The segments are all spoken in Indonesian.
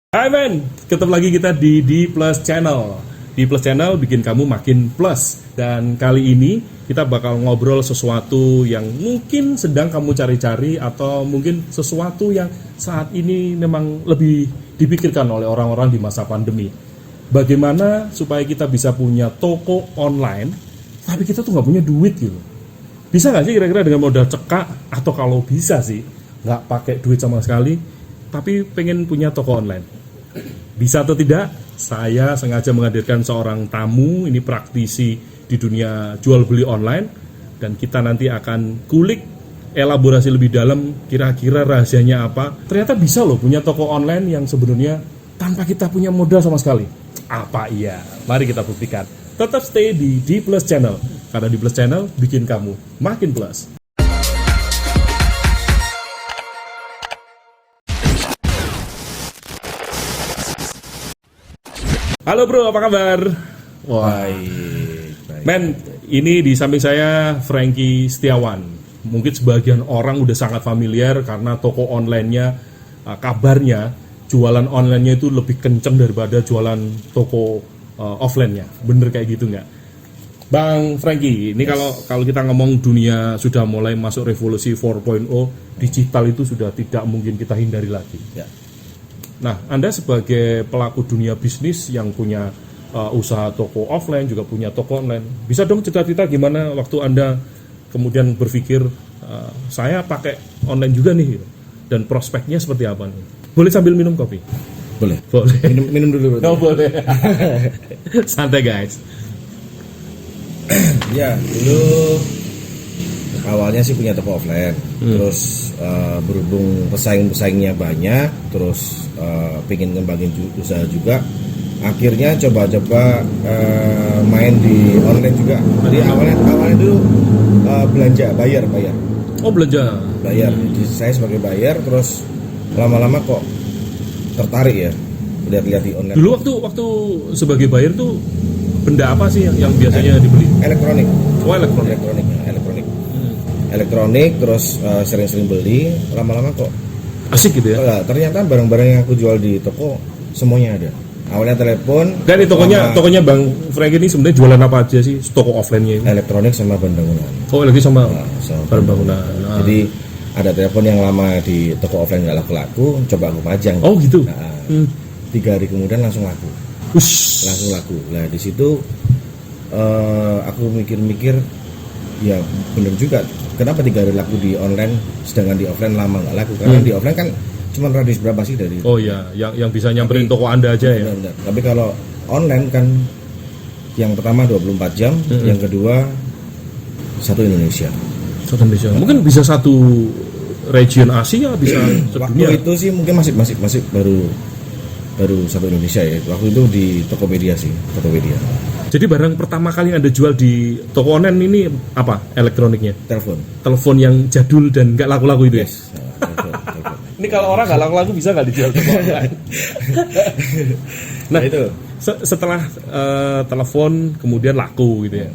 Hai men, ketemu lagi kita di D Plus Channel. D Plus Channel bikin kamu makin plus. Dan kali ini kita bakal ngobrol sesuatu yang mungkin sedang kamu cari-cari, atau mungkin sesuatu yang saat ini memang lebih dipikirkan oleh orang-orang di masa pandemi. Bagaimana supaya kita bisa punya toko online, tapi kita tuh nggak punya duit gitu. Bisa nggak sih kira-kira dengan modal cekak, atau kalau bisa sih nggak pakai duit sama sekali, tapi pengen punya toko online? Bisa atau tidak? Saya sengaja menghadirkan seorang tamu, ini praktisi di dunia jual beli online, dan kita nanti akan kulik elaborasi lebih dalam kira-kira rahasianya apa. Ternyata bisa loh punya toko online yang sebenarnya tanpa kita punya modal sama sekali. Apa iya? Mari kita buktikan. Tetap stay di D Plus Channel, karena D Plus Channel bikin kamu makin plus. Halo bro, apa kabar? Wah, baik. men, ini di samping saya Frankie Setiawan. Mungkin sebagian orang udah sangat familiar karena toko online-nya, kabarnya jualan online-nya itu lebih kenceng daripada jualan toko offline-nya. Bener kayak gitu nggak? Bang Frankie, ini kalau kita ngomong dunia sudah mulai masuk revolusi 4.0, digital itu sudah tidak mungkin kita hindari lagi. Ya. Nah, Anda sebagai pelaku dunia bisnis yang punya usaha toko offline, juga punya toko online, bisa dong cerita-cerita gimana waktu Anda kemudian berpikir, saya pakai online juga nih, gitu. Dan prospeknya seperti apa nih? Boleh sambil minum kopi? Boleh. Boleh. Minum dulu. Oh, boleh. Santai guys. Ya, dulu awalnya sih punya toko offline. Terus berhubung pesaingnya banyak, terus pengen ngembangin usaha juga, akhirnya coba-coba main di online juga. Jadi awalnya dulu belanja bayar. Oh, belanja. Bayar. Jadi saya sebagai bayar, terus lama-lama kok tertarik ya lihat-lihat di online. Dulu waktu sebagai buyer tuh benda apa sih yang biasanya dibeli? Elektronik. Oh, elektronik. Elektronik, terus sering-sering beli, lama-lama kok Asik gitu ya. Nah, ternyata barang-barang yang aku jual di toko semuanya ada. Awalnya telepon. Dan di tokonya Bang Frank ini sebenarnya jualan apa aja sih? Toko offline-nya ini? Elektronik sama bahan bangunan. Oh, lagi sama Sama barang bangunan. Nah. Jadi ada telepon yang lama di toko offline nggak laku-laku, coba aku pajang. Oh gitu. Nah, 3 hari kemudian langsung laku. Ush. Langsung laku. Nah di situ aku mikir-mikir, ya bener juga. Kenapa 3 hari laku di online, sedangkan di offline lama nggak laku? Karena di offline kan cuma radius berapa sih dari? Oh iya, yang bisa nyamperin toko Anda aja ya. Benar. Tapi kalau online kan yang pertama 24 jam, yang kedua satu Indonesia. Satu Indonesia. Mungkin bisa satu region Asia, bisa Waktu sedunia. itu sih mungkin masih baru satu Indonesia ya. Waktu itu di Tokopedia sih, Tokopedia. Jadi barang pertama kali yang Anda jual di toko online ini apa? Elektroniknya? Telepon yang jadul dan nggak laku-laku itu ya? Telepon. Ini kalau orang nggak laku-laku bisa nggak dijual toko online? Nah itu setelah telepon kemudian laku gitu ya.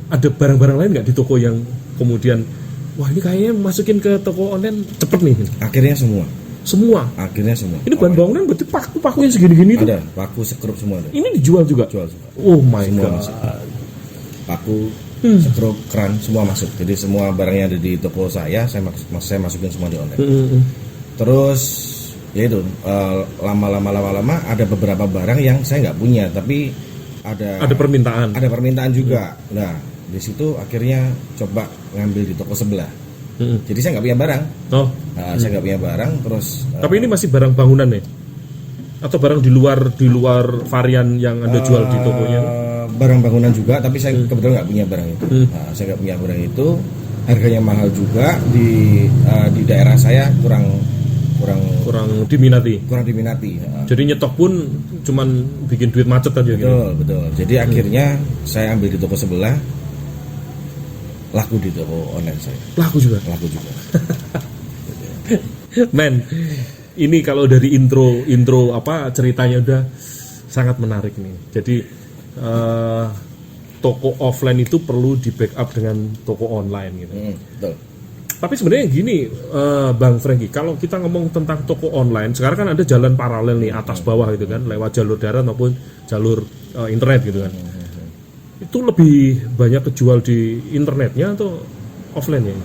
Ada barang-barang lain nggak di toko yang kemudian, wah ini kayaknya masukin ke toko online cepet nih? akhirnya semua. Ini bahan bangunan berarti paku yang segini-gini itu? Ada paku, sekrup semua ada. Ini dijual juga? Jual semua. Oh my Semua god. masuk. Paku, sekrup, keran semua masuk. Jadi semua barangnya ada di toko saya masukin semua di online. Terus ya itu lama-lama ada beberapa barang yang saya nggak punya, tapi Ada permintaan juga. Nah di situ akhirnya coba ngambil di toko sebelah. Jadi saya nggak punya barang. Oh. Nah, saya nggak punya barang. Terus Tapi ini masih barang bangunan ya? Atau barang di luar varian yang Anda jual di tokonya? Barang bangunan juga, tapi saya kebetulan nggak punya barang itu. Nah, saya nggak punya barang itu. Harganya mahal juga di daerah saya kurang diminati. Jadi nyetok pun cuman bikin duit macet aja gitu. Betul. Jadi akhirnya saya ambil di toko sebelah, laku di toko online saya. Laku juga. Men, ini kalau dari intro apa ceritanya udah sangat menarik nih. Jadi toko offline itu perlu di backup dengan toko online gitu. Betul. Tapi sebenarnya gini, Bang Franky, kalau kita ngomong tentang toko online, sekarang kan ada jalan paralel nih, atas bawah gitu kan, lewat jalur darat maupun jalur internet gitu kan. Itu lebih banyak kejual di internetnya atau offline ya?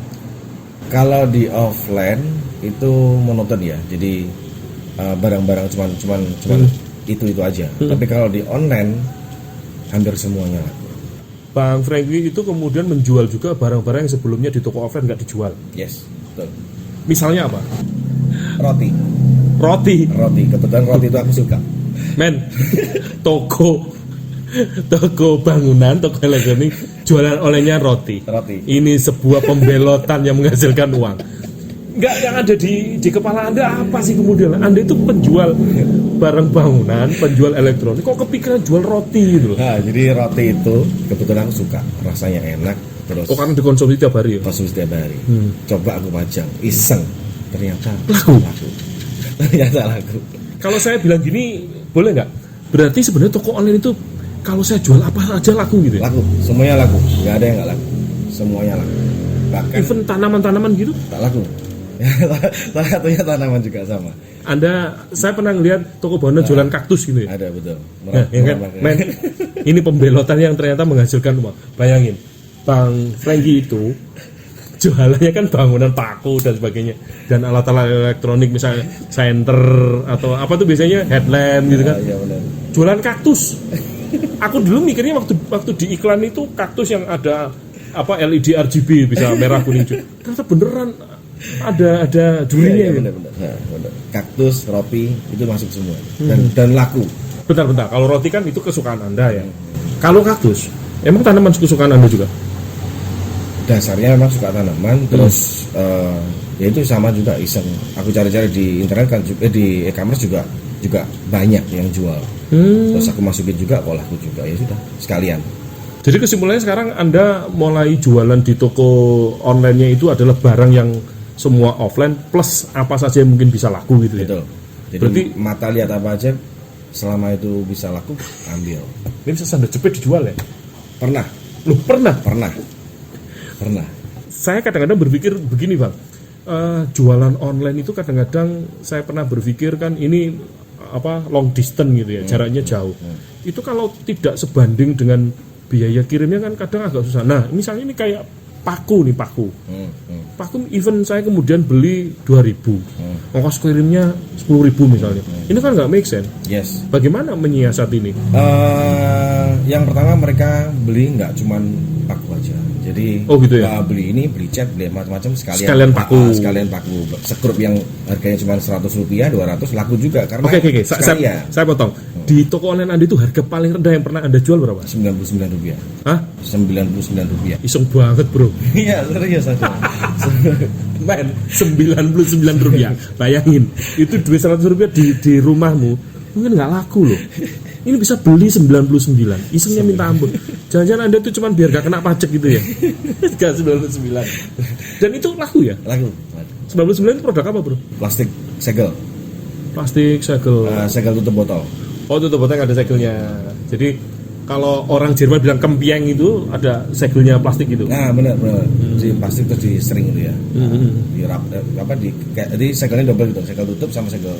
Kalau di offline itu monoton ya, jadi barang-barang cuman itu aja. Tapi kalau di online hampir semuanya laku. Bang Franky itu kemudian menjual juga barang-barang yang sebelumnya di toko offline nggak dijual. Yes, betul. Misalnya apa? Roti. Kebetulan roti itu aku suka. Men, toko bangunan, toko elektronik jualan olehnya roti. Ini sebuah pembelotan yang menghasilkan uang. Nggak yang ada di kepala Anda apa sih kemudian? Anda itu penjual barang bangunan, penjual elektronik, kok kepikiran jual roti gitu loh? Nah, jadi roti itu kebetulan aku suka, rasanya enak. Terus karena dikonsumsi tiap hari ya? Konsumsi tiap hari. Coba aku pajang, iseng, ternyata laku. Ternyata laku. Kalau saya bilang gini, boleh nggak? Berarti sebenarnya toko online itu kalau saya jual apa aja laku gitu ya? Laku, semuanya laku, nggak ada yang nggak laku, semuanya laku. Bahkan even tanaman-tanaman gitu? Tak laku. Salah satunya tanaman juga sama. Saya pernah ngeliat toko bangunan jualan kaktus gitu ya? Ada, betul. Ya kan? Men, ini pembelotan yang ternyata menghasilkan uang. Bayangin, Bang Franky itu jualannya kan bangunan paku dan sebagainya, dan alat-alat elektronik misalnya senter atau apa tuh biasanya headlamp gitu kan. Iya, benar. Jualan kaktus. Aku dulu mikirnya waktu di iklan itu kaktus yang ada apa LED RGB bisa merah kuning hijau. Ternyata beneran ada durinya. Iya, benar. Nah, benar. Kaktus, roti itu masuk semua dan laku. Bentar. Kalau roti kan itu kesukaan Anda ya. Kalau kaktus, emang tanaman kesukaan Anda juga? Dasarnya memang suka tanaman, terus ya itu sama juga iseng. Aku cari-cari di internet kan juga di e-commerce juga banyak yang jual. Terus aku masukin juga, aku laku juga, ya sudah sekalian. Jadi kesimpulannya sekarang Anda mulai jualan di toko online-nya itu adalah barang yang semua offline plus apa saja yang mungkin bisa laku gitu ya. Betul. Jadi berarti mata lihat apa aja, selama itu bisa laku, ambil. Ini bisa sandal jepit dijual ya? Pernah. Loh, pernah. Saya kadang-kadang berpikir begini Bang, jualan online itu kadang-kadang saya pernah berpikir kan ini apa long distance gitu ya, jaraknya jauh. Itu kalau tidak sebanding dengan biaya kirimnya kan kadang agak susah. Nah, misalnya ini kayak paku. Paku even saya kemudian beli 2.000, ongkos kirimnya 10.000 misalnya. Ini kan nggak make sense. Yes. Bagaimana menyiasat ini? Yang pertama mereka beli nggak cuman paku aja. Jadi gitu ya? Beli ini, beli cat, beli macam-macam sekalian paku. Sekalian paku. Sekrup yang harganya cuma Rp100, 200 laku juga karena Oke. Saya potong. Di toko online Anda itu harga paling rendah yang pernah Anda jual berapa? Rp99. Hah? Rp99. Iseng banget, Bro. Iya, serius aja. Men, Rp99. Bayangin, itu duit Rp100 di rumahmu mungkin nggak laku loh. Ini bisa beli 99, isengnya minta ampun. Jangan-jangan Anda itu cuma biar gak kena pajak gitu ya. Gak 99. Dan itu laku ya? Laku. 99 itu produk apa, Bro? Plastik segel. Segel tutup botol. Oh, tutup botol ada segelnya. Jadi kalau orang Jerman bilang kempieng itu ada segelnya plastik gitu. Nah, benar. Di plastik terus disering gitu ya. Jadi segelnya double gitu, segel tutup sama segel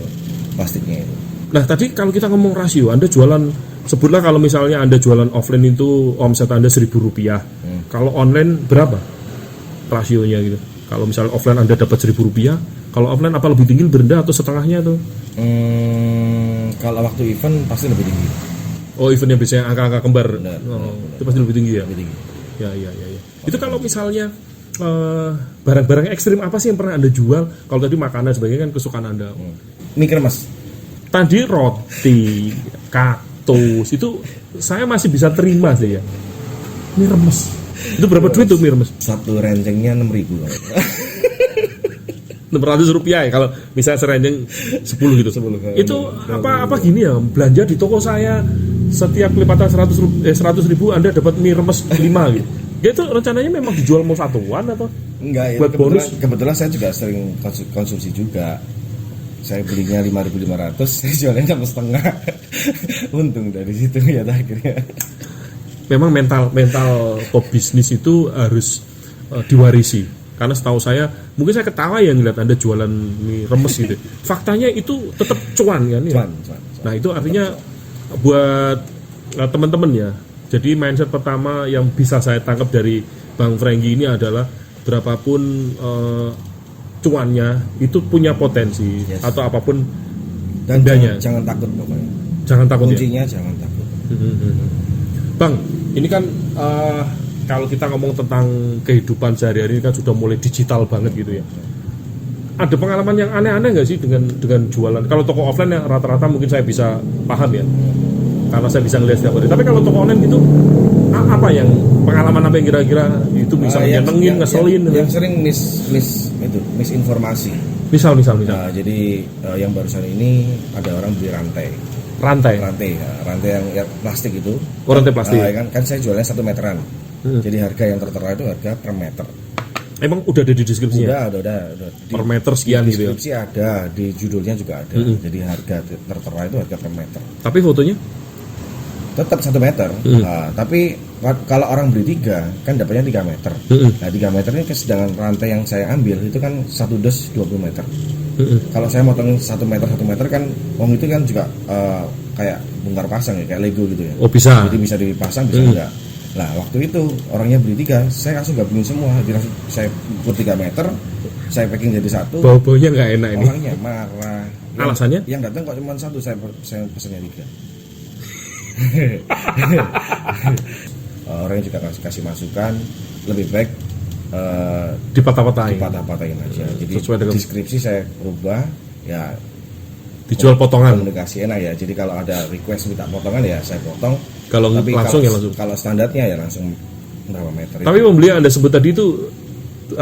plastiknya itu. Nah, tadi kalau kita ngomong rasio, Anda jualan, sebutlah kalau misalnya Anda jualan offline itu omset Anda Rp1.000. Kalau online berapa rasionya gitu? Kalau misalnya offline Anda dapat Rp1.000, kalau offline apa lebih tinggi, lebih rendah atau setengahnya tuh? Kalau waktu event pasti lebih tinggi. Oh, eventnya biasanya angka-angka kembar. Benar. Itu pasti lebih tinggi ya? Lebih tinggi. Ya. Itu kalau misalnya barang-barang ekstrim apa sih yang pernah Anda jual? Kalau tadi makanan sebagainya kan kesukaan Anda. Mie kremes. Tadi roti, kaktus, itu saya masih bisa terima sih ya. Mie remes. Itu berapa duit tuh mie remes? Satu rencengnya 6.000. Rp600 ya kalau misalnya serenjeng 10 gitu. 10. Itu apa gini ya, belanja di toko saya setiap kelipatan 100.000 Anda dapat mie remes 5 gitu. Itu rencananya memang dijual mau satuan atau? Enggak, buat bonus? Kebetulan saya juga sering konsumsi juga. Saya belinya 5.500, saya jualnya 6,5. Untung dari situ ya akhirnya. Memang mental pebisnis itu harus diwarisi. Karena setahu saya, mungkin saya ketawa ya ngeliat Anda jualan mie remes gitu. Faktanya itu tetap cuan kan ya? Cuan. Nah itu artinya buat teman-teman ya. Jadi mindset pertama yang bisa saya tangkap dari Bang Franky ini adalah berapapun cuannya itu punya potensi atau apapun Dan bendanya. jangan takut pokoknya. Jangan takut ya. Kuncinya jangan takut. Bang, ini kan kalau kita ngomong tentang kehidupan sehari-hari ini kan sudah mulai digital banget gitu ya. Ada pengalaman yang aneh-aneh nggak sih dengan jualan? Kalau toko offline ya rata-rata mungkin saya bisa paham ya, karena saya bisa ngeliat setiap hari. Tapi kalau toko online gitu, apa yang pengalaman apa yang kira-kira itu bisa nyenengin, ngeselin? Yang sering misinformasi. Misal. Nah, jadi yang barusan ini ada orang beli rantai yang plastik itu. Rantai plastik. Kan saya jualnya 1 meteran. Jadi harga yang tertera itu harga per meter. Emang udah ada di deskripsinya? Udah. Per meter sekian di gitu ya? deskripsi ada, di judulnya juga ada. Jadi harga tertera itu harga per meter. Tapi fotonya? Tetap 1 meter. Nah, tapi kalau orang beli 3 kan dapatnya 3 meter. Nah 3 meter ini sedangkan rantai yang saya ambil itu kan 1 dus 20 meter. Kalau saya motong 1 meter kan itu kan juga kayak bongkar pasang ya, kayak Lego gitu ya. Oh bisa. Jadi bisa dipasang bisa enggak. Nah waktu itu orangnya beli 3, saya langsung gabungin semua. Jadi langsung saya ukur 3 meter, saya packing jadi 1. Bau-baunya nggak enak ini. Orangnya marah. Alasannya? Yang datang kok cuma 1, saya pesennya 3. Orang juga kasih masukan lebih baik dipatah-patahin aja. Jadi dengan deskripsi saya rubah ya, dijual potongan. Komunikasi enak ya. Jadi kalau ada request minta potongan ya saya potong. Kalau langsung ya langsung. Kalau standarnya ya langsung berapa meter. Tapi pembeli yang Anda sebut tadi itu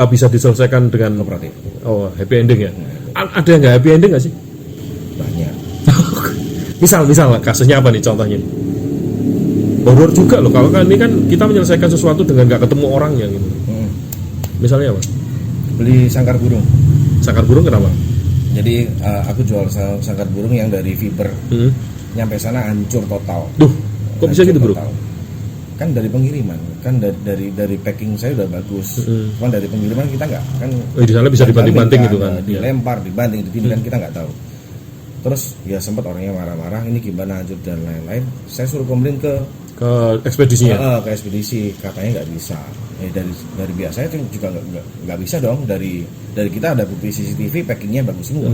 bisa diselesaikan dengan kooperatif. Oh, happy ending ya. Ada yang nggak happy ending nggak sih? Banyak. misal kasusnya apa nih contohnya? Horor juga loh. Kalau kan ini kan kita menyelesaikan sesuatu dengan nggak ketemu orangnya gitu. Misalnya apa? Beli sangkar burung. Sangkar burung kenapa? Jadi aku jual sangkar burung yang dari fiber. Nyampe sana hancur total. Duh, kok bisa gitu bro? Kan dari pengiriman, kan dari packing saya udah bagus. Cuman dari pengiriman kita nggak kan. Di sana bisa dibanting-banting gitu kan? Dilempar, dibanting, kan kita nggak tahu. Terus ya sempat orangnya marah-marah, ini gimana hancur dan lain-lain. Saya suruh komplain ke ekspedisinya. Ke ekspedisi, katanya nggak bisa. Dari biasanya itu juga nggak bisa dong. Dari kita ada bukti CCTV, packingnya bagus semua.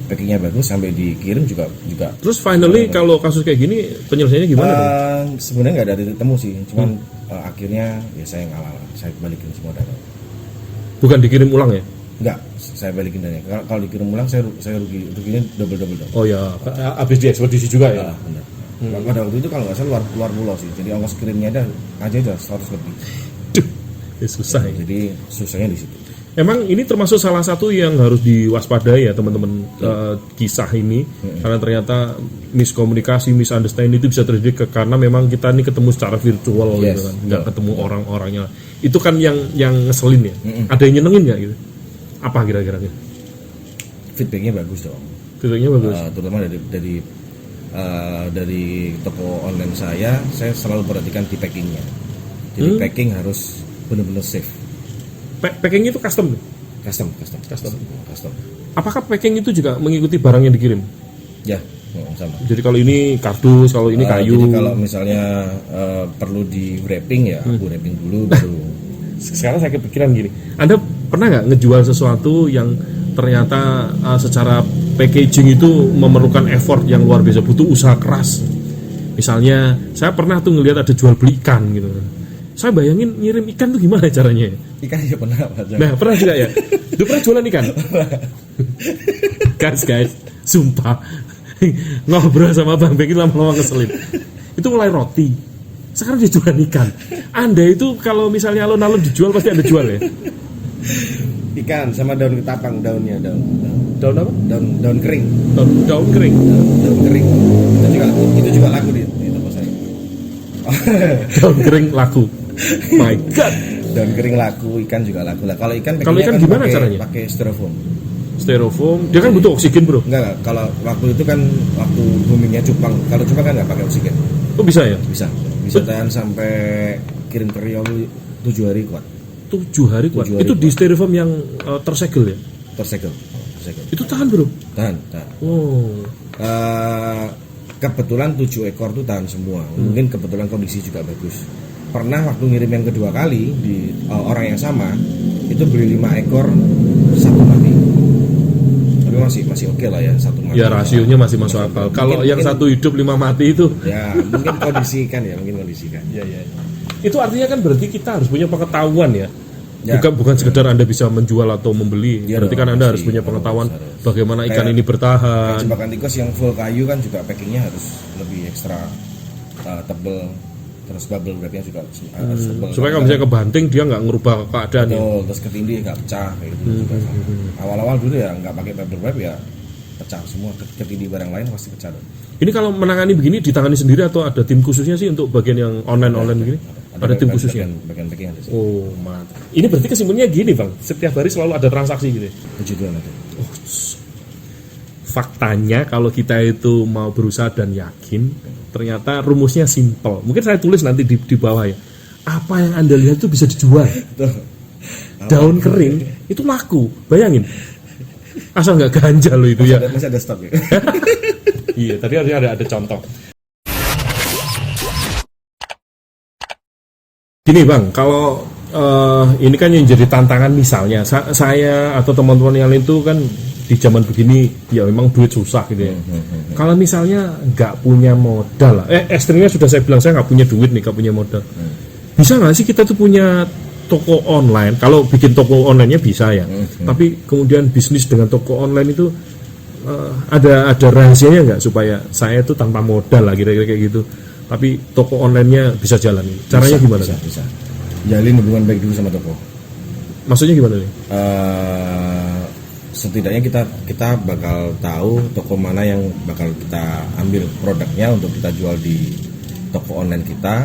Packingnya bagus sampai dikirim juga. Terus finally kalau kasus kayak gini penyelesaiannya gimana? Sebenarnya nggak ada titik temu sih, cuman akhirnya ya saya ngalah, saya balikin semua dana. Bukan dikirim ulang ya? Enggak, saya balikin dana. Kalau dikirim ulang saya ruginya double. Oh ya, habis di ekspedisi juga ya. Benar. Pada waktu itu kalau nggak salah luar pulau sih, jadi ongkos kirimnya aja udah 100 lebih. Susah ya. Jadi susahnya di situ. Emang ini termasuk salah satu yang harus diwaspadai ya teman-teman, kisah ini karena ternyata miskomunikasi, misunderstanding itu bisa terjadi karena memang kita ini ketemu secara virtual gitu kan, nggak ketemu orang-orangnya. Itu kan yang ngeselin ya. Ada yang nyenengin nggak gitu? Apa kira-kira? Feedbacknya bagus dong. Feedbacknya bagus. Terutama dari toko online saya selalu perhatikan di packingnya. Jadi packing harus benar-benar safe. Packing itu custom? Custom. Apakah packing itu juga mengikuti barang yang dikirim? Ya, sama. Jadi kalau ini kardus, kalau ini kayu. Jadi kalau misalnya perlu di wrapping ya, aku wrapping dulu baru. Sekarang saya kepikiran gini, Anda pernah nggak ngejual sesuatu yang ternyata secara packaging itu memerlukan effort yang luar biasa, butuh usaha keras? Misalnya, saya pernah tuh ngelihat ada jual beli ikan gitu. Saya bayangin ngirim ikan tuh gimana caranya? Ikan ya pernah. Nah pernah juga ya? Lu pernah jualan ikan? guys, sumpah ngobrol sama Bang Beki lama-lama ngeselin. Itu mulai roti, sekarang dia jualan ikan. Anda itu kalau misalnya alun-alun dijual pasti Anda jual ya? Ikan sama daun ketapang, daunnya daun apa? Daun kering. Daun kering. Daun kering. Itu juga laku di toko saya. Daun kering laku. My God. Daun kering laku, ikan juga laku. Lah kalau ikan kan gimana caranya? Pakai styrofoam. Styrofoam, dia kan butuh oksigen bro. Enggak. Kalau waktu itu kan waktu boomingnya cupang. Kalau cupang kan nggak pakai oksigen. Oh bisa ya? Bisa tahan sampai kirim ke Riau 7 hari kuat. 7 hari kuat. 7 hari Itu di kuat. styrofoam yang tersegel ya? Tersegel. Itu tahan bro? Tahan. Oh. Kebetulan 7 ekor tuh tahan semua. Mungkin kebetulan kondisi juga bagus. Pernah waktu ngirim yang kedua kali di orang yang sama, itu beli 5 ekor, 1 mati. Tapi masih oke lah ya, 1 mati. Ya rasionya masih masuk akal. Kalau yang mungkin- 1 hidup 5 mati itu. Ya mungkin kondisikan ya, Ya. Itu artinya kan berarti kita harus punya pengetahuan ya. Ya, Bukan sekedar Anda bisa menjual atau membeli. Ya berarti dong, kan Anda harus pasti. punya pengetahuan Harus. bagaimana ikan Kayak- ini bertahan. Jebakan tikus yang full kayu kan juga packingnya harus lebih ekstra tebel, terus bubble wrapnya juga harus tebel. Supaya kalau misalnya kebanting dia nggak ngerubah keadaan ya. Betul, terus ketindih nggak pecah kayak gitu juga sama. Awal-awal dulu ya nggak pakai bubble wrap ya pecah semua, ketindih barang lain pasti pecah dong. Ini kalau menangani begini ditangani sendiri atau ada tim khususnya sih untuk bagian yang online begini? Ada tim khususnya. Bagian packing ada sih. Oh, mantap. Ini berarti kesimpulannya gini, Bang. Setiap hari selalu ada transaksi gitu. Puji Tuhan ada. Faktanya kalau kita itu mau berusaha dan yakin, ternyata rumusnya simple. Mungkin saya tulis nanti di bawah ya. Apa yang Anda lihat itu bisa dijual. Tuh. Daun kering itu laku. Bayangin. Asal nggak ganja loh itu ya. Masih ada stok ya. Iya, tadi ada contoh. Gini Bang, kalau ini kan yang jadi tantangan misalnya saya atau teman-teman yang lain itu kan di zaman begini ya memang duit susah gitu ya. Kalau misalnya nggak punya modal, ekstrimnya sudah saya bilang saya nggak punya duit nih, nggak punya modal. Bisa nggak sih kita tuh punya toko online? Kalau bikin toko online-nya bisa ya. Tapi kemudian bisnis dengan toko online itu ada rahasianya nggak supaya saya tuh tanpa modal lah kira-kira kayak gitu. Tapi toko online-nya bisa jalan. Caranya gimana? Bisa. Jalin hubungan baik dulu sama toko. Maksudnya gimana nih? Setidaknya kita bakal tahu toko mana yang bakal kita ambil produknya untuk kita jual di toko online kita.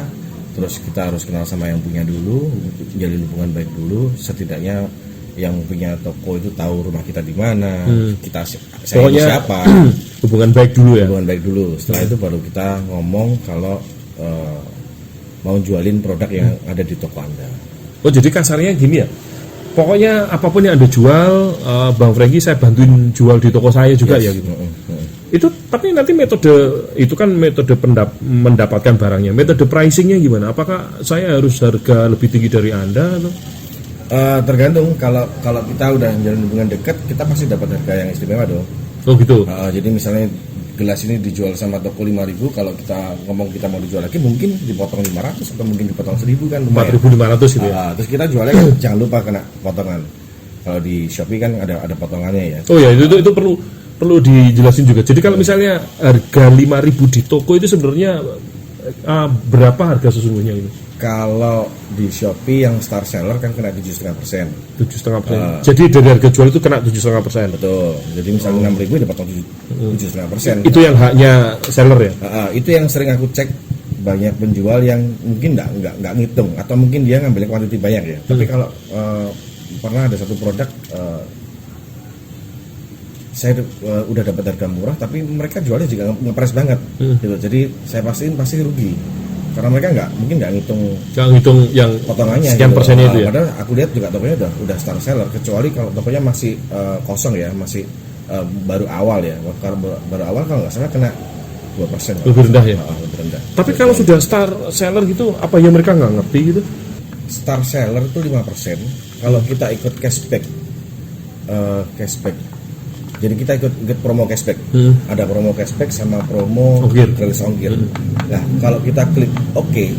Terus kita harus kenal sama yang punya dulu, jalin hubungan baik dulu. Setidaknya yang punya toko itu tahu rumah kita di mana, kita Pokoknya siapa. hubungan baik dulu ya. Hubungan baik dulu. Setelah itu baru kita ngomong kalau mau jualin produk yang ada di toko Anda. Oh jadi kasarnya gini ya. Pokoknya apapun yang Anda jual, Bang Franky saya bantuin jual di toko saya juga ya gitu. Itu tapi nanti metode itu kan metode mendapatkan barangnya. Metode pricingnya gimana? Apakah saya harus harga lebih tinggi dari Anda atau? Tergantung. Kalau kita udah menjalin hubungan dekat, kita pasti dapat harga yang istimewa dong. Oh gitu. Jadi misalnya gelas ini dijual sama toko 5.000, kalau kita ngomong kita mau dijual lagi mungkin dipotong 500 atau mungkin dipotong 1.000 kan lumayan. 4.500 gitu ya. Terus kita jualnya kan jangan lupa kena potongan. Kalau di Shopee kan ada potongannya ya. Oh ya itu perlu dijelasin juga. Jadi kalau misalnya harga 5.000 di toko itu sebenarnya berapa harga sesungguhnya itu? Kalau di Shopee yang star seller kan kena 7,5%. 7,5%. Jadi dari harga jual itu kena 7,5%. Betul. Jadi misalnya 6.000 dipotong 7,5%. Itu yang haknya seller ya. Itu yang sering aku cek, banyak penjual yang mungkin nggak ngitung atau mungkin dia ngambil kuantiti banyak ya. Tapi kalau pernah ada satu produk saya udah dapat harga murah tapi mereka jualnya juga ngepres banget gitu. Jadi saya pastiin pasti rugi. Karena mereka mungkin nggak ngitung yang potongannya sekian gitu. persennya itu ya. Padahal aku lihat juga tokonya udah star seller, kecuali kalau tokonya masih kosong ya, masih baru awal ya. Kalau baru awal kalau nggak salah kena 2%. Lebih rendah ya. Lebih rendah. Tapi kalau sudah star seller gitu, apa ya mereka nggak ngerti gitu? Star seller itu 5%. Kalau kita ikut cashback, jadi kita ikut promo cashback. Ada promo cashback sama promo gratis ongkir. Nah, kalau kita klik OK,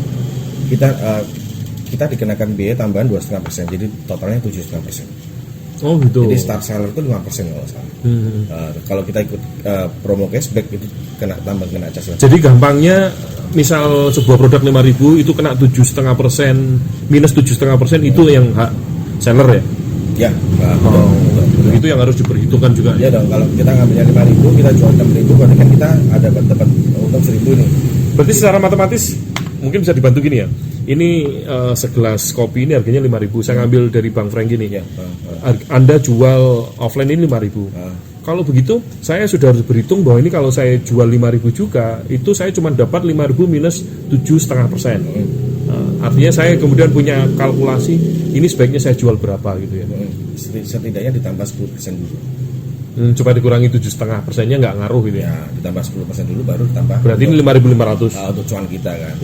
kita dikenakan biaya tambahan 2,5%. Jadi totalnya 7,5%. Oh gitu. Jadi star seller itu 5% kalau salah. Kalau kita ikut promo cashback itu kena charge. Jadi gampangnya, misal sebuah produk 5.000 itu kena 7,5%, minus 7,5% itu yang hak seller ya. Ya, itu yang harus diperhitungkan juga. Ya dong, kalau kita ngambilnya 5.000, kita jual 6.000, berarti kan kita ada dapat untung 1.000 nih. Berarti secara matematis mungkin bisa dibantu gini ya. Ini segelas kopi ini harganya 5.000. Saya ngambil dari Bang Franky nih. Anda jual offline ini 5.000. Kalau begitu, saya sudah harus berhitung bahwa ini kalau saya jual 5.000 juga, itu saya cuma dapat 5.000 minus 7,5%. Artinya saya kemudian punya kalkulasi ini sebaiknya saya jual berapa gitu ya. Setidaknya ditambah 10% dulu. Supaya dikurangi 7,5%-nya nggak ngaruh gitu ya. Ya, ditambah 10% dulu baru ditambah. Berarti ini 5.500. Untuk cuan kita kan.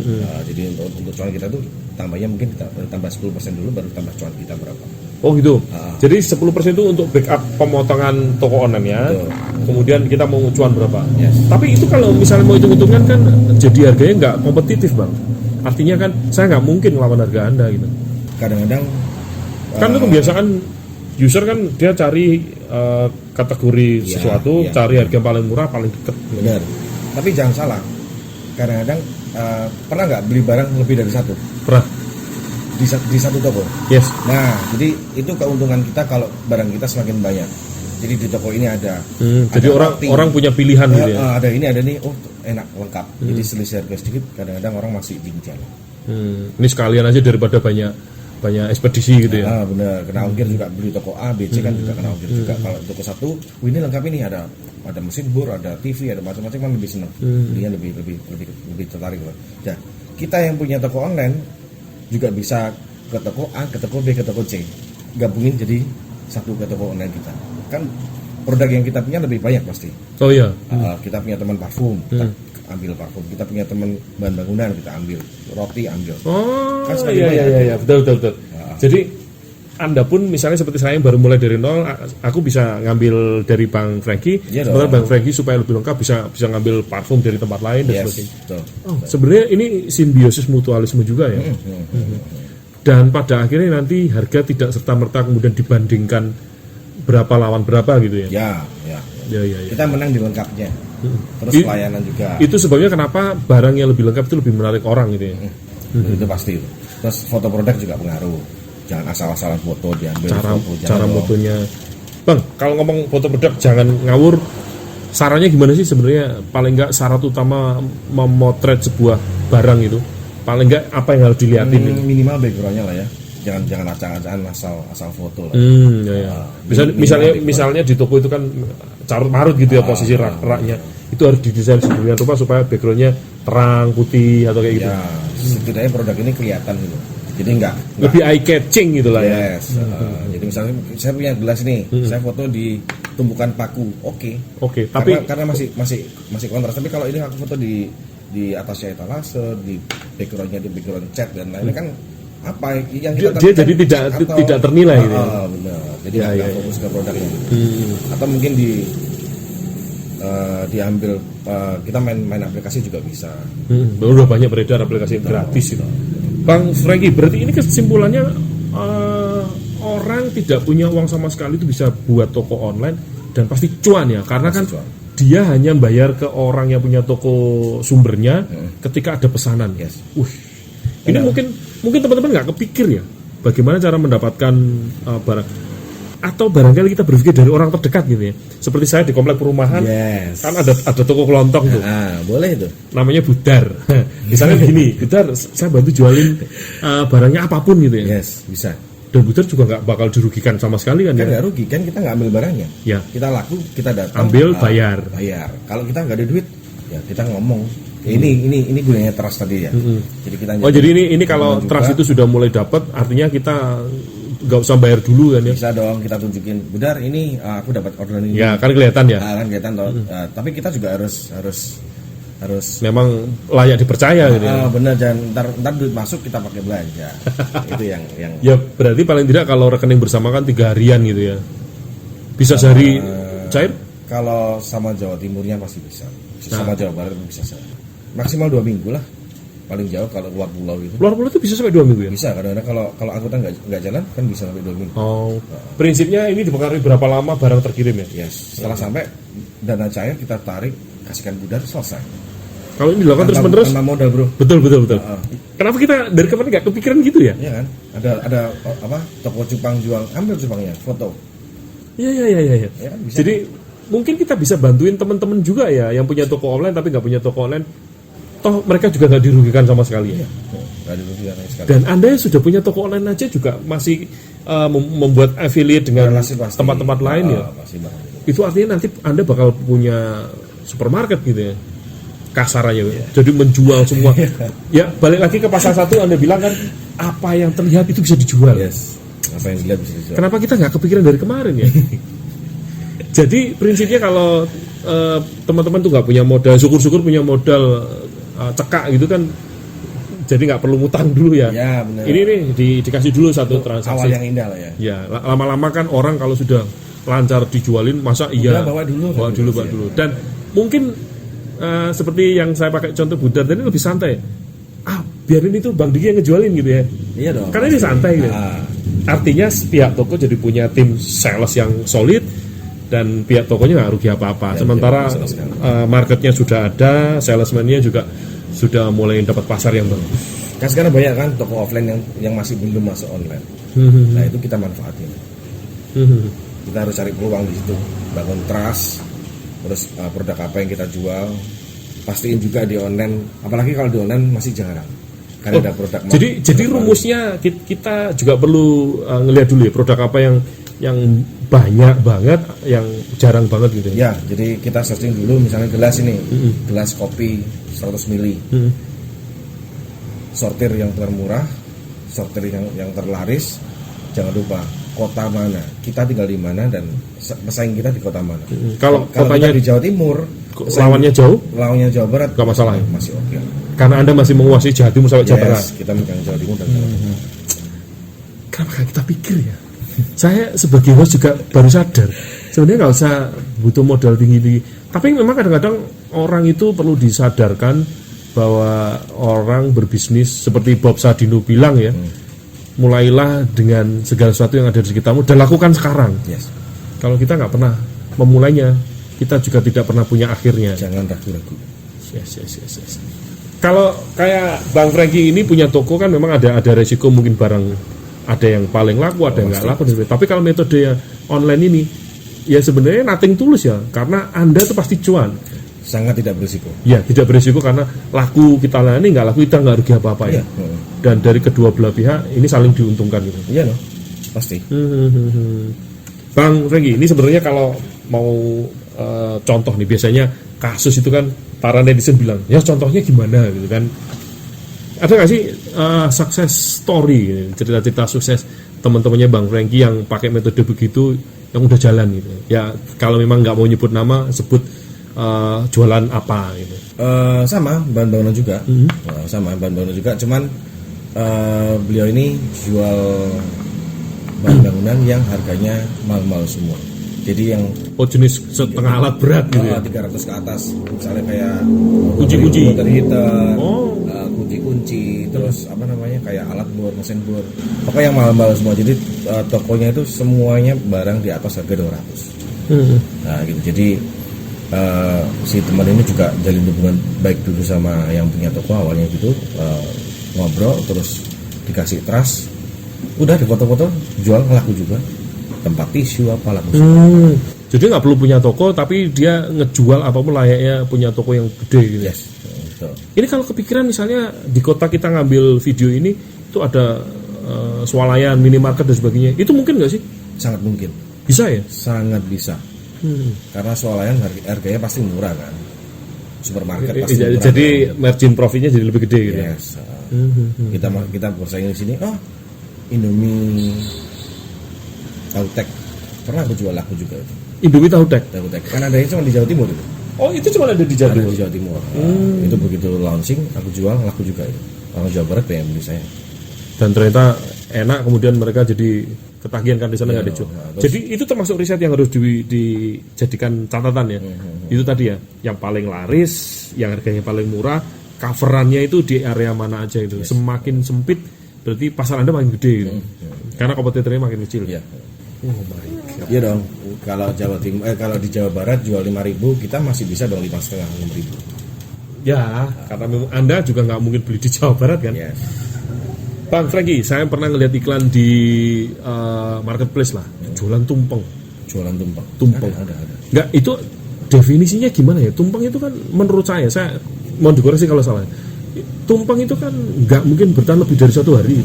Jadi untuk cuan kita tuh tambahnya mungkin kita tambah 10% dulu baru tambah cuan kita berapa. Oh gitu. Jadi 10% itu untuk backup pemotongan toko online ya. Betul. Kemudian kita mau cuan berapa? Yes. Tapi itu kalau misalnya mau hitung-hitungan kan jadi harganya nggak kompetitif bang. Artinya kan saya nggak mungkin melawan harga Anda gitu. Kadang-kadang Kan itu kebiasaan user kan dia cari kategori sesuatu, cari harga yang paling murah, paling deket. benar. Tapi jangan salah. Kadang-kadang pernah nggak beli barang lebih dari satu Pernah. di satu toko? Yes. Nah, jadi itu keuntungan kita kalau barang kita semakin banyak. Jadi di toko ini ada. Jadi orang punya pilihan gitu ya. Ada ini, ada nih. Oh, enak, lengkap. Jadi selisih harga sedikit. Kadang-kadang orang masih ginjal. Ini sekalian aja daripada banyak ekspedisi gitu ya. Benar. Kena ongkir juga beli toko A, B, C kan juga kena ongkir juga. Kalau toko satu, ini lengkap ini ada mesin bor, ada TV, ada macam-macam kan lebih senang. Dia lebih tertarik. Nah, kita yang punya toko online juga bisa ke toko A, ke toko B, ke toko C. Gabungin jadi satu ke toko online kita. Kan produk yang kita punya lebih banyak pasti. Oh iya. Kita punya teman parfum, kita ambil parfum. Kita punya teman bahan bangunan, kita ambil. Roti ambil. Oh Kan iya. Betul. Jadi Anda pun misalnya seperti saya yang baru mulai dari nol, aku bisa ngambil dari Bang Franky, sementara Bang Franky supaya lebih lengkap bisa ngambil parfum dari tempat lain dan sebagainya. Betul. Sebenarnya ini simbiosis mutualisme juga ya. Dan pada akhirnya nanti harga tidak serta-merta kemudian dibandingkan berapa lawan berapa gitu ya. Ya. Ya. Kita menang di lengkapnya. Terus pelayanan juga. Itu sebabnya kenapa barang yang lebih lengkap itu lebih menarik orang gitu ya. Itu pasti. Terus foto produk juga pengaruh. Jangan asal-asalan foto diambil. Cara fotonya. Bang, kalau ngomong foto produk jangan ngawur. Sarannya gimana sih sebenarnya? Paling nggak syarat utama memotret sebuah barang itu. Paling nggak apa yang harus dilihatin? Minimal backgroundnya lah ya. Jangan acang-acangan asal foto lah. Misalnya di toko itu kan carut marut gitu ya posisi raknya. Itu harus didesain sedemikian rupa supaya backgroundnya terang putih atau kayak gitu. Ya, setidaknya produk ini kelihatan gitu. Jadi enggak lebih eye catching gitu lah ya. Yes. Jadi misalnya saya punya gelas nih, saya foto di tumpukan paku. Oke, tapi karena masih kontras. Tapi kalau ini aku foto di atasnya etalase, di backgroundnya di background cat dan lainnya kan apa yang kita dia jadi tidak ternilai gitu ya. Benar. Jadi nggak fokus ke produknya. Atau mungkin diambil kita main aplikasi juga bisa. Udah banyak beredar aplikasi gratis itu. Bang Franky, berarti ini kesimpulannya orang tidak punya uang sama sekali itu bisa buat toko online dan pasti cuan ya, karena kan dia hanya bayar ke orang yang punya toko sumbernya ketika ada pesanan. Yes. Ini mungkin teman-teman nggak kepikir ya bagaimana cara mendapatkan barang, atau barangkali kita berpikir dari orang terdekat gitu ya. Seperti saya di komplek perumahan, kan ada toko kelontong tuh. Boleh itu. Namanya Budar. Misalnya begini, Budar, saya bantu jualin barangnya apapun gitu ya. Yes, bisa. Dan Budar juga nggak bakal dirugikan sama sekali kan ya? Nggak rugi kan, kita nggak ambil barangnya. Ya. Kita laku, kita datang. Ambil, bayar. Kalau kita nggak ada duit, ya kita ngomong. Ini gunanya trust tadi ya. Jadi kita. Jadi ini kalau trust itu sudah mulai dapat, artinya kita nggak usah bayar dulu kan ya? Bisa dong, kita tunjukin. Budar, ini aku dapat orderan ini. Ya kan kelihatan ya. Kan kelihatan toh. Tapi kita juga harus memang layak dipercaya gitu ya. Benar, jangan ntar duit masuk kita pakai belanja. Itu yang ya berarti paling tidak kalau rekening bersama kan 3 harian gitu ya. Bisa sehari cair? Kalau sama Jawa Timurnya pasti bisa. Sama Jawa Barat bisa maksimal 2 minggu lah. Paling jauh kalau luar pulau itu. Luar pulau itu bisa sampai 2 minggu ya? Bisa, kadang-kadang kalau angkutan nggak jalan kan bisa sampai 2 minggu. Prinsipnya ini dipengaruhi berapa lama barang terkirim ya? Yes. Setelah sampai dana cair kita tarik, kasihkan Budar, selesai. Kalau ini dilakukan terus-menerus, tanpa modal bro. Betul. Kenapa kita dari kemarin nggak kepikiran gitu ya? Iya kan, ada toko cupang jual, ambil cupangnya, foto. Iya. Ya, kan, jadi mungkin kita bisa bantuin teman-teman juga ya yang punya toko online tapi nggak punya toko online. Toh mereka juga nggak dirugikan sama sekali. Iya, nggak dirugikan sama sekali. Dan Anda yang sudah punya toko online aja juga masih membuat affiliate dengan tempat-tempat lain ya. Itu artinya nanti Anda bakal punya supermarket gitu ya. kasarannya. Jadi menjual semua. Ya balik lagi ke pasal 1, Anda bilang kan apa yang terlihat itu bisa dijual. Yes. Apa yang dilihat bisa dijual. Kenapa kita nggak kepikiran dari kemarin ya? Jadi prinsipnya kalau teman-teman tuh nggak punya modal, syukur-syukur punya modal cekak gitu kan, jadi nggak perlu ngutang dulu ya. Ya benar. Ini nih dikasih dulu satu transaksi. Awal yang indah lah ya. Ya lama-lama kan orang kalau sudah lancar dijualin, masa iya bawa dulu. bawa dulu. Dan mungkin seperti yang saya pakai contoh Budar tadi lebih santai. Biarin itu Bang Diki yang ngejualin gitu ya. Iya dong. Karena ini santai gitu. Artinya pihak toko jadi punya tim sales yang solid dan pihak tokonya nggak rugi apa-apa. Sementara marketnya sudah ada, salesman-nya juga sudah mulai dapat pasar yang bagus. Kan sekarang banyak kan toko offline yang masih belum masuk online. Nah itu kita manfaatin. Kita harus cari peluang di situ, bangun trust, terus produk apa yang kita jual, pastiin juga di online. Apalagi kalau di online masih jarang. Karena ada produk. Jadi rumusnya kita juga perlu ngelihat dulu ya produk apa yang banyak banget, yang jarang banget gitu. Ya, jadi kita searching dulu misalnya gelas ini, gelas kopi 100 ml. Sortir yang termurah, sortir yang terlaris, jangan lupa kota mana, kita tinggal di mana dan pesaing kita di kota mana. Kalau kotanya di Jawa Timur, lawannya jauh, Jawa Barat, nggak masalah ya? Masih oke. Karena Anda masih menguasai Jawa Timur sampai Jawa Barat. Kita megang Jawa Timur dan Jawa Barat. Kenapa kita pikir ya? Saya sebagai host juga baru sadar sebenarnya nggak usah butuh modal tinggi. Tapi memang kadang-kadang orang itu perlu disadarkan bahwa orang berbisnis seperti Bob Sadino bilang ya, mulailah dengan segala sesuatu yang ada di sekitarmu dan lakukan sekarang. Kalau kita nggak pernah memulainya, kita juga tidak pernah punya akhirnya. Jangan ragu-ragu. Yes. Kalau kayak Bang Franky ini punya toko kan memang ada resiko, mungkin barang ada yang paling laku, ada yang nggak laku. Tapi kalau metode online ini ya sebenarnya nothing tulus ya, karena Anda tuh pasti cuan. Sangat tidak berisiko. Ya, tidak berisiko karena laku kita layani, nggak laku kita nggak rugi apa-apa ya. Dan dari kedua belah pihak ini saling diuntungkan gitu. Iya loh, pasti. Bang Franky, ini sebenarnya kalau mau contoh nih, biasanya kasus itu kan para netizen bilang, ya contohnya gimana gitu kan. Ada nggak sih success story, cerita-cerita sukses teman-temannya Bang Franky yang pakai metode begitu, yang udah jalan gitu? Ya kalau memang nggak mau nyebut nama, sebut jualan apa gitu. Sama bahan bangunan juga. Sama bahan bangunan juga, cuman beliau ini jual bahan bangunan yang harganya mahal-mahal semua. Jadi yang jenis setengah alat berat gitu ya. 300 ke atas. Misalnya kayak kunci-kunci, motor heater, kunci-kunci, terus apa namanya kayak alat bor, mesin bor. Pokoknya yang mahal-mahal semua. Jadi tokonya itu semuanya barang di atas harga 200. Nah, gitu. Jadi si teman ini juga jalin hubungan baik dulu sama yang punya toko awalnya gitu, ngobrol terus dikasih trust, udah di foto-foto jual, laku juga, tempat tisu apa laku. Jadi nggak perlu punya toko, tapi dia ngejual apapun layaknya punya toko yang gede gitu. Yes, betul. Ini kalau kepikiran misalnya di kota kita ngambil video ini, itu ada swalayan, minimarket dan sebagainya, itu mungkin nggak sih? Sangat mungkin. Bisa ya? Sangat bisa. Karena swalayan harganya pasti murah kan. Supermarket pasti murah. Jadi margin profitnya jadi lebih gede gitu. Yes. Kita bersaing di sini. Indomie Tautek pernah aku jual, laku juga itu. Indomie Tautek. Kan adanya cuma di Jawa Timur itu. Oh, itu cuma ada di Jawa Timur. Di Jawa Timur. Itu begitu launching aku jual, laku juga itu. Orang Jawa Barat pengen beli saya. Dan ternyata enak, kemudian mereka jadi ketagihan kan di sana nggak dijual. Jadi itu termasuk riset yang harus dijadikan catatan ya. Itu tadi ya, yang paling laris, yang harganya paling murah, coverannya itu di area mana aja itu. Semakin sempit berarti pasar Anda makin gede gitu. Karena kompetitornya makin kecil. Oh my God. Iya dong. Kalau Jawa Timur, kalau di Jawa Barat jual 5.000, kita masih bisa dong 5,5 6.000. Ya, karena memang Anda juga nggak mungkin beli di Jawa Barat kan. Yes. Bang Franky, saya pernah ngeliat iklan di marketplace lah, jualan tumpeng. Jualan tumpeng. Ada. Nggak, itu definisinya gimana ya? Tumpeng itu kan menurut saya mau dikoreksi kalau salah. Tumpeng itu kan nggak mungkin bertahan lebih dari 1 hari.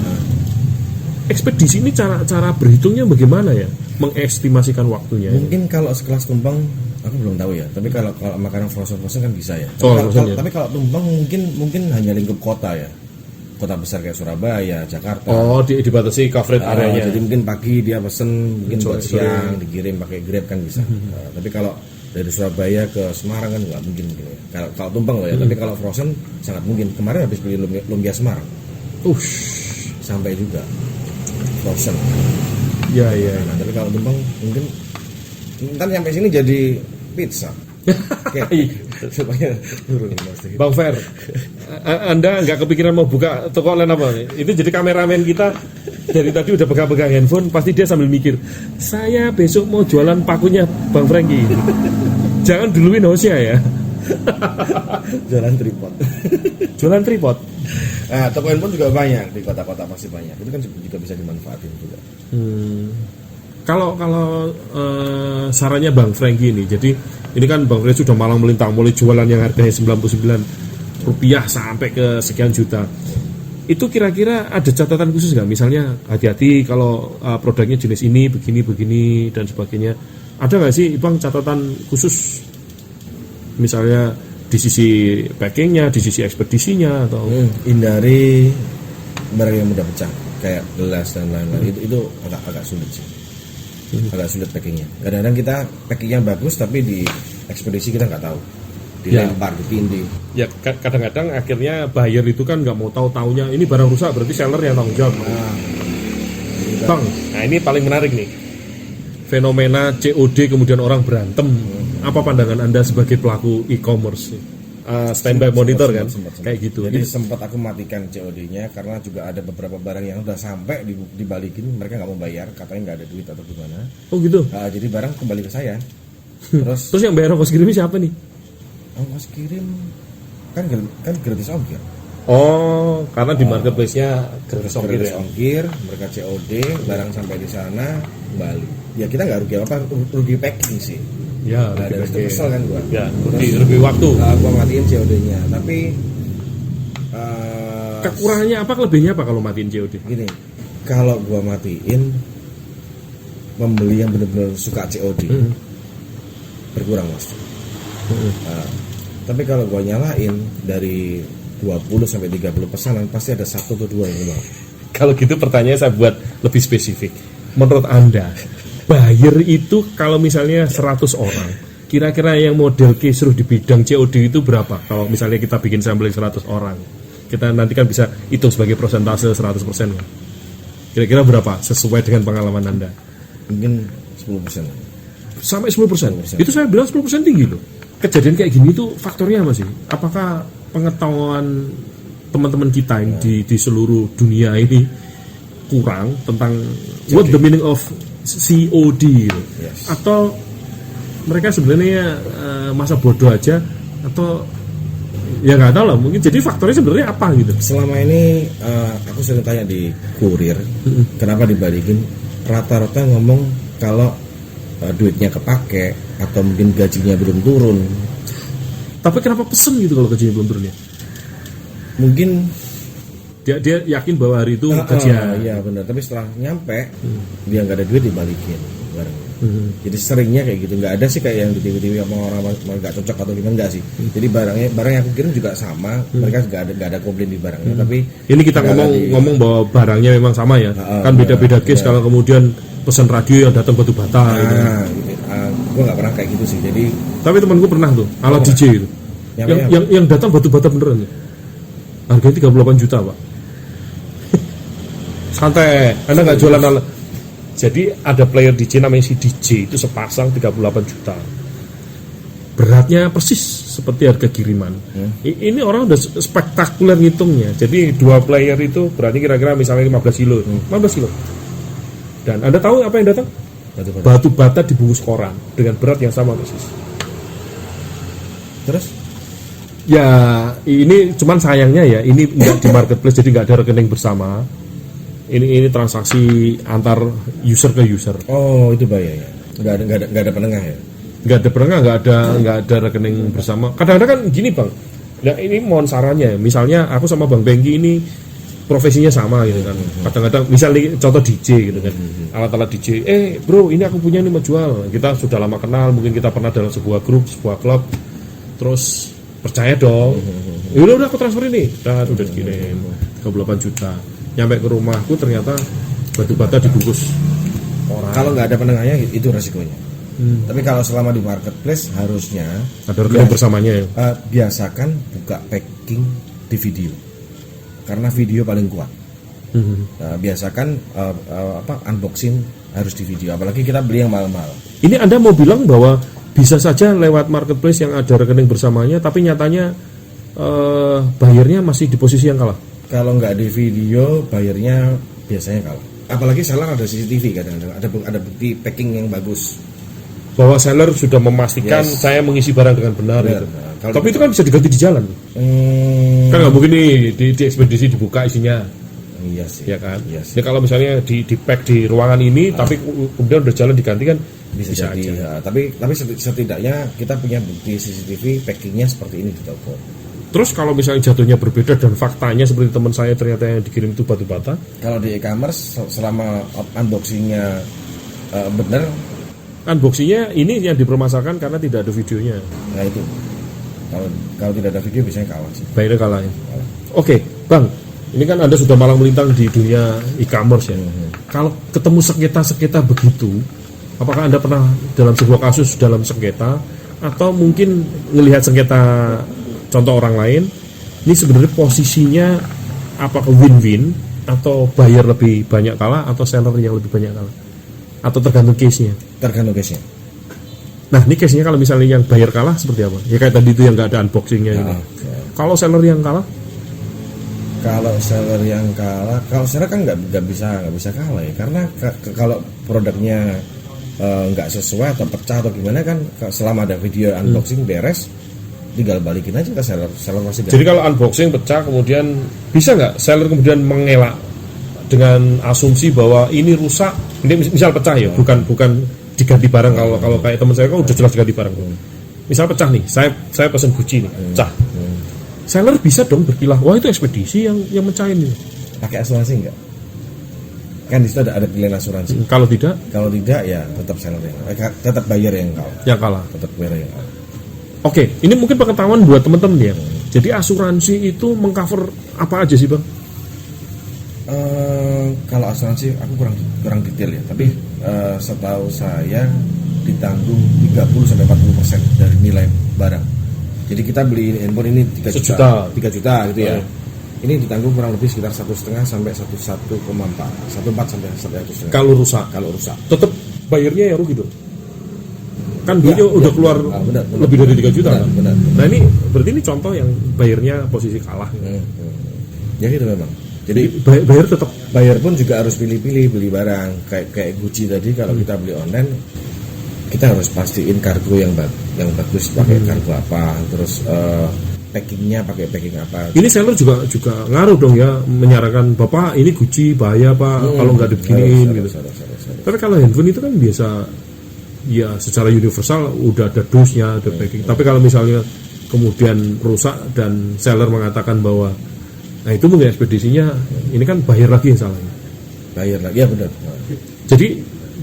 Ekspedisi ini cara berhitungnya bagaimana ya? Mengestimasikan waktunya. Mungkin kalau sekelas tumpeng Aku belum tahu ya, tapi kalau makanan frozen kan bisa ya. Oh, Tapi kalau tumpeng mungkin hanya lingkup kota ya. Kota besar kayak Surabaya, Jakarta. Oh, dibatasi coverage areanya. Jadi mungkin pagi dia pesen, mungkin buat siang dikirim pakai Grab kan bisa. Tapi kalau dari Surabaya ke Semarang kan nggak mungkin ya. Kalau tumpeng loh ya, tapi kalau frozen sangat mungkin. Kemarin habis beli lumpia Semarang. Sampai juga frozen. Ya. Nah, tapi kalau tumpeng mungkin ntar sampai sini jadi pizza. Supaya turun. Bang Fer, Anda nggak kepikiran mau buka toko online apa? Itu jadi kameramen kita dari tadi udah pegang-pegang handphone, pasti dia sambil mikir, saya besok mau jualan pakunya Bang Franky. Jangan duluin hostnya ya. Jualan tripod. Jualan tripod. Nah, toko handphone juga banyak di kota-kota, masih banyak. Itu kan juga bisa dimanfaatin juga. Kalau sarannya Bang Franky ini, jadi ini kan Bang Franky sudah malang melintang, mulai jualan yang harganya Rp99 sampai ke sekian juta. Itu kira-kira ada catatan khusus nggak? Misalnya hati-hati kalau produknya jenis ini, begini dan sebagainya. Ada nggak sih Bang catatan khusus? Misalnya di sisi packingnya, di sisi ekspedisinya atau hindari barang yang mudah pecah kayak gelas dan lain-lain. Itu agak sulit sih. Agak sulit packingnya. Kadang-kadang kita packingnya bagus tapi di ekspedisi kita nggak tahu, dilempar, ditindih. Ya kadang-kadang akhirnya buyer itu kan nggak mau taunya ini barang rusak, berarti seller yang tanggung jawab. Bang, nah ini paling menarik nih, fenomena COD kemudian orang berantem. Apa pandangan Anda sebagai pelaku e-commerce? Standby monitor kan, kayak gitu. Jadi sempat aku matikan COD-nya karena juga ada beberapa barang yang udah sampai dibalikin, mereka nggak mau bayar, katanya nggak ada duit atau gimana. Oh gitu. Jadi barang kembali ke saya. Terus yang bayar ongkos kirimnya siapa nih? Ongkos kirim kan gratis ongkir. Oh, karena di marketplace-nya gratis ongkir. Gratis ongkir, mereka COD, barang sampai di sana kembali. Ya kita nggak rugi apa, rugi packing sih. Ya, dari itu kesel kan gua. Ya, rugi waktu. Gua matiin COD-nya, tapi kekurangannya apa, kelebihannya apa kalau matiin COD? Gini, kalau gua matiin, pembeli yang benar-benar suka COD berkurang mas. Tapi kalau gua nyalain dari 20 sampai 30 pesanan pasti ada 1 atau 2 yang hilang. Kalau gitu pertanyaan saya buat lebih spesifik. Menurut Anda, buyer itu kalau misalnya 100 orang, kira-kira yang model kisruh di bidang COD itu berapa? Kalau misalnya kita bikin sampling 100 orang, kita nanti kan bisa hitung sebagai persentase 100% kan? Kira-kira berapa sesuai dengan pengalaman Anda? Mungkin 10%. Sampai 10%? Itu saya bilang 10% tinggi loh. Kejadian kayak gini tuh faktornya apa sih? Apakah pengetahuan teman-teman kita yang di seluruh dunia ini kurang tentang what the meaning of COD gitu? Yes. Atau mereka sebenarnya masa bodoh aja, atau ya nggak tahu lah, mungkin jadi faktornya sebenarnya apa gitu. Selama ini aku sering tanya di kurir, kenapa dibalikin, rata-rata ngomong kalau duitnya kepake atau mungkin gajinya belum turun. Tapi kenapa pesen gitu kalau gajinya belum turun ya? Mungkin dia yakin bahwa hari itu gajian. Iya benar, tapi setelah nyampe dia nggak ada duit dibalikin barangnya. Jadi seringnya kayak gitu, nggak ada sih kayak yang di TV orang nggak cocok atau gimana, nggak sih. Jadi barang yang aku kirim juga sama, mereka nggak ada komplain di barangnya. Tapi ini kita ngomong bahwa barangnya memang sama ya, kan beda-beda case. Kalau kemudian pesan radio yang datang batu bata gitu. Gue nggak pernah kayak gitu sih. Jadi tapi temanku pernah tuh alat DJ itu yang datang batu bata beneran ya. Harganya 38 juta pak. Santai, Anda nggak jualan alat. Jadi ada player DJ namanya si DJ itu sepasang 38 juta. Beratnya persis seperti harga kiriman. Ini orang udah spektakuler ngitungnya. Jadi 2 player itu berarti kira-kira misalnya 15 kilo. 15 kilo. Dan Anda tahu apa yang datang? Batu bata dibungkus koran dengan berat yang sama persis. Terus? Ya ini cuman sayangnya ya ini nggak di marketplace, jadi nggak ada rekening bersama. Ini transaksi antar user ke user. Oh itu bahaya ya. Nggak ada penengah ya. Nggak ada penengah, nggak ada rekening bersama. Kadang-kadang kan gini bang. Nah ini mohon sarannya. Misalnya aku sama Bang Bengki ini profesinya sama gitu kan. Kadang-kadang misalnya contoh DJ gitu kan, alat-alat DJ, bro ini aku punya nih mau jual. Kita sudah lama kenal, mungkin kita pernah dalam sebuah grup, sebuah klub, terus percaya dong. Udah aku transfer ini, dan udah dikirim 38 juta. Nyampe ke rumahku ternyata batu bata dibungkus orang. Kalau nggak ada penengahnya itu resikonya. Tapi kalau selama di marketplace harusnya ada rekening bersamanya ya. Biasakan buka packing di video. Karena video paling kuat. Nah, biasakan unboxing harus di video, apalagi kita beli yang mahal-mahal. Ini Anda mau bilang bahwa bisa saja lewat marketplace yang ada rekening bersamanya, tapi nyatanya bayarnya masih di posisi yang kalah. Kalau nggak di video, bayarnya biasanya kalah. Apalagi seller ada CCTV kadang-kadang, ada bukti packing yang bagus. Bahwa seller sudah memastikan saya mengisi barang dengan benar. Gitu. Nah, tapi itu kan bisa diganti di jalan. Kan nggak mungkin nih di ekspedisi dibuka isinya. Iya sih. Ya kan. Iya sih. Ya kalau misalnya di pack di ruangan ini, tapi kemudian udah jalan diganti kan bisa jadi. Ya, tapi setidaknya kita punya bukti CCTV packingnya seperti ini di toko. Terus kalau misalnya jatuhnya berbeda dan faktanya seperti teman saya ternyata yang dikirim itu batu bata. Kalau di e-commerce selama unboxingnya benar. Unboxingnya ini yang dipermasalahkan karena tidak ada videonya. Nah itu. Kalau tidak ada video biasanya kalah sih. Bayarnya kalah ya. Oke, Bang. Ini kan Anda sudah malang melintang di dunia e-commerce ya. Kalau ketemu sengketa-sengketa begitu, apakah Anda pernah dalam sebuah kasus dalam sengketa atau mungkin melihat sengketa contoh orang lain, ini sebenarnya posisinya apakah win-win atau buyer lebih banyak kalah atau seller yang lebih banyak kalah? Atau tergantung case-nya? Tergantung case-nya. Nah, ini case-nya kalau misalnya yang buyer kalah seperti apa? Ya kayak tadi itu yang nggak ada unboxing-nya gitu. Kalau seller yang kalah? Kalau seller kan nggak bisa kalah ya, karena kalau produknya nggak sesuai atau pecah atau gimana kan, selama ada video unboxing beres, tinggal balikin aja ke seller masih. Jadi kalau unboxing pecah kemudian bisa nggak seller kemudian mengelak dengan asumsi bahwa ini rusak, ini misal pecah ya, bukan diganti barang. Kalau kayak teman saya kan udah jelas diganti barang. Misal pecah nih, saya pesen Gucci nih, pecah. Seller bisa dong berkilah, wah itu ekspedisi yang mecahin ini. Pakai asuransi enggak? Kan di situ ada pilihan asuransi. Kalau tidak ya tetap seller tetap buyer yang kalah. Yang kalah. Tetap buyer yang kalah. Oke, ini mungkin pengetahuan buat teman-teman ya. Jadi asuransi itu mengcover apa aja sih, Bang? Kalau asuransi aku kurang detail ya, tapi setahu saya ditanggung 30-40% dari nilai barang. Jadi kita beli handphone ini 3 juta gitu ya. Ini ditanggung kurang lebih sekitar 1,5 sampai 1,4 sampai 1,5. Kalau rusak, tetap bayarnya ya rugi dong. Kan duitnya udah keluar benar, lebih dari 3 juta kan. Benar. Nah ini berarti ini contoh yang bayarnya posisi kalah. Ya gitu memang. Jadi bayar pun juga harus pilih-pilih beli barang kayak Gucci tadi. Kalau kita beli online, kita harus pastiin kargo yang bagus, pakai kargo apa, terus packingnya pakai packing apa. Ini seller juga ngaruh dong ya, menyarankan Bapak ini Gucci bahaya Pak kalau nggak dibikinin gitu. Tapi kalau handphone itu kan biasa ya secara universal udah ada dosnya, ada packing. Tapi kalau misalnya kemudian rusak dan seller mengatakan bahwa nah itu mungkin ekspedisinya ini kan bayar lagi yang salahnya. Bayar lagi ya benar. Jadi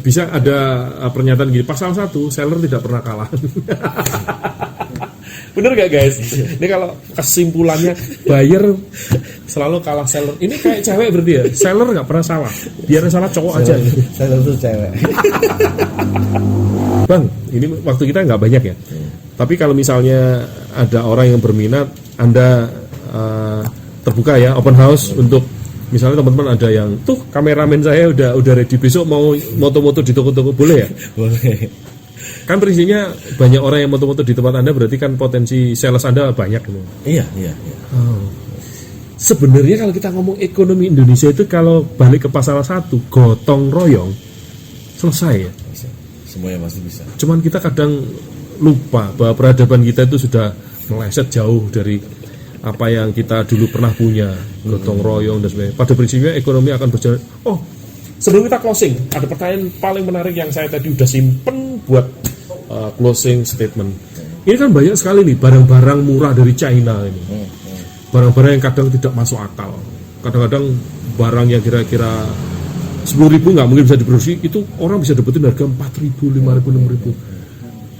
bisa ada pernyataan gini, pasal 1 seller tidak pernah kalah. Bener gak guys? Ini kalau kesimpulannya buyer selalu kalah seller. Ini kayak cewek berarti ya, seller nggak pernah salah. Biar salah cowok aja. Seller itu cewek. Bang, ini waktu kita nggak banyak ya. Tapi kalau misalnya ada orang yang berminat, Anda terbuka ya, open house untuk misalnya teman-teman ada yang tuh kameramen saya udah ready besok mau moto-moto di toko-toko, boleh ya? Boleh. Kan prinsipnya banyak orang yang moto-moto di tempat Anda, berarti kan potensi sales Anda banyak gitu. Iya. Oh. Sebenarnya kalau kita ngomong ekonomi Indonesia itu kalau balik ke pasal 1 gotong royong selesai ya. Bisa. Semuanya pasti bisa. Cuman kita kadang lupa bahwa peradaban kita itu sudah meleset jauh dari apa yang kita dulu pernah punya, gotong royong dan sebagainya. Pada prinsipnya ekonomi akan berjalan. Oh, sebelum kita closing, ada pertanyaan paling menarik yang saya tadi udah simpen buat closing statement. Ini kan banyak sekali nih barang-barang murah dari China ini. Barang-barang yang kadang tidak masuk akal. kadang-kadang barang yang kira-kira 10.000 nggak mungkin bisa diproduksi, itu orang bisa dapetin harga 4.000, 5.000,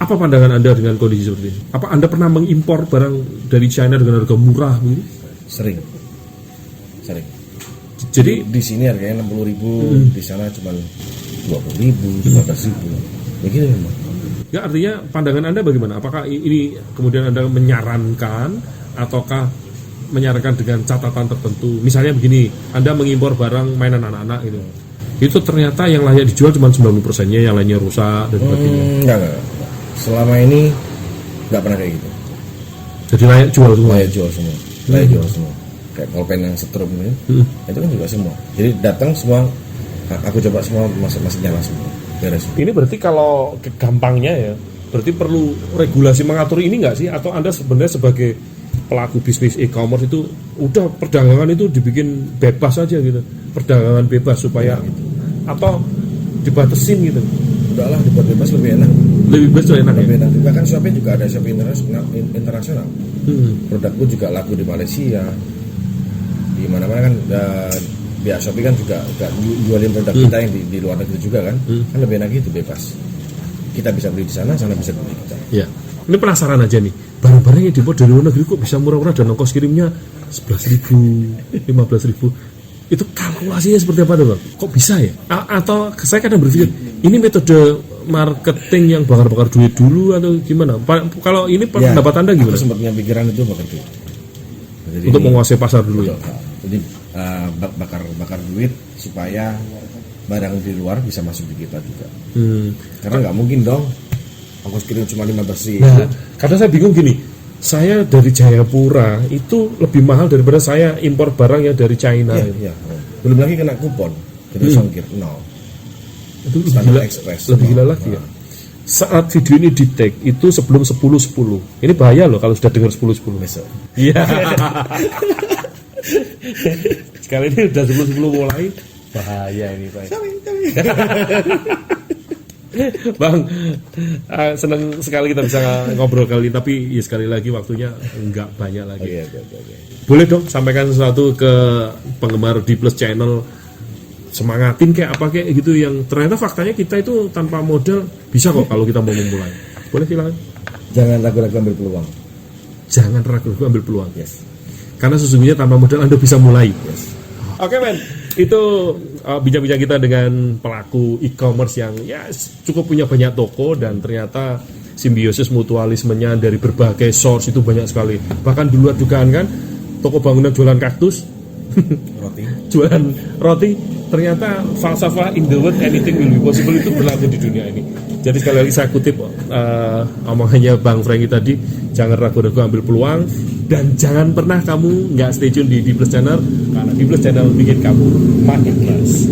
6.000. Apa pandangan Anda dengan kondisi seperti ini? Apa Anda pernah mengimpor barang dari China dengan harga murah begitu? Sering. Jadi Di sini harganya 60.000, di sana cuma 20.000, 15.000. Begitu memang. ya, artinya pandangan Anda bagaimana? Apakah ini kemudian Anda menyarankan ataukah menyarankan dengan catatan tertentu? Misalnya begini, Anda mengimpor barang mainan anak-anak gitu. Itu ternyata yang layak dijual cuma 90%-nya, yang lainnya rusak dan sebagainya. Enggak. Selama ini nggak pernah kayak gitu. Jadi layak jual semua. Layak jual semua. Kayak pulpen yang setrum ini, itu kan juga semua. Jadi datang semua, aku coba semua masih nyala semua. Beres. Ini berarti kalau gampangnya ya, berarti perlu regulasi mengatur ini nggak sih? Atau Anda sebenarnya sebagai pelaku bisnis e-commerce itu udah perdagangan itu dibikin bebas aja gitu, perdagangan bebas supaya atau dibatasin gitu? Udahlah, dibuat bebas lebih enak. Lebih bebas tuh enak ya? Lebih enak. Bahkan Shopee juga ada Shopee internasional. Produkku juga laku di Malaysia. Di mana-mana kan pihak Shopee kan juga jualin produk kita yang di luar negeri juga kan. Kan lebih enak gitu, bebas. Kita bisa beli di sana bisa beli kita. Ya. Ini penasaran aja nih, barang-barang yang diimpor dari luar negeri kok bisa murah-murah dan ongkos kirimnya 11.000, 15.000. Itu kalkulasinya seperti apa tuh Bang? Kok bisa ya? Atau saya kadang berpikir ini metode marketing yang bakar-bakar duit dulu atau gimana? Kalau ini pendapat Anda gimana? Aku sempat punya pikiran itu bakar duit. Jadi, Untuk menguasai pasar dulu ya. Jadi bakar duit supaya barang di luar bisa masuk di kita juga. Karena nggak mungkin dong ongkos kirim cuma 15.000. Nah, kadang saya bingung gini. Saya dari Jayapura itu lebih mahal daripada saya impor barang yang dari China. Iya. Belum lagi kena kupon. Jadi ongkir nol. Itu Standar Express. lebih gila lagi ya. Saat video ini di tag itu sebelum 10.10. Ini bahaya loh kalau sudah dengar 10.10 Besok. Iya. Sekali ini udah 10.10 mulai, bahaya ini Pak. Bang, senang sekali kita bisa ngobrol kali ini, tapi ya sekali lagi waktunya enggak banyak lagi. Boleh dong sampaikan sesuatu ke penggemar D Plus Channel, semangatin kayak apa kayak gitu yang ternyata faktanya kita itu tanpa modal bisa kok kalau kita mau memulai. Boleh silakan. Jangan ragu-ragu ambil peluang. Jangan ragu-ragu ambil peluang. Yes. Karena sesungguhnya tanpa modal Anda bisa mulai. Yes. Oke men, itu bincang-bincang kita dengan pelaku e-commerce yang ya cukup punya banyak toko dan ternyata simbiosis mutualismenya dari berbagai source itu banyak sekali. Bahkan di luar dugaan kan, toko bangunan jualan kaktus, jualan roti, ternyata falsafah in the world anything will be possible itu berlaku di dunia ini. Jadi sekali lagi saya kutip omongannya Bang Franky tadi, jangan ragu-ragu ambil peluang dan jangan pernah kamu nggak stay tune di D Plus Channel, karena D Plus Channel bikin kamu makin plus.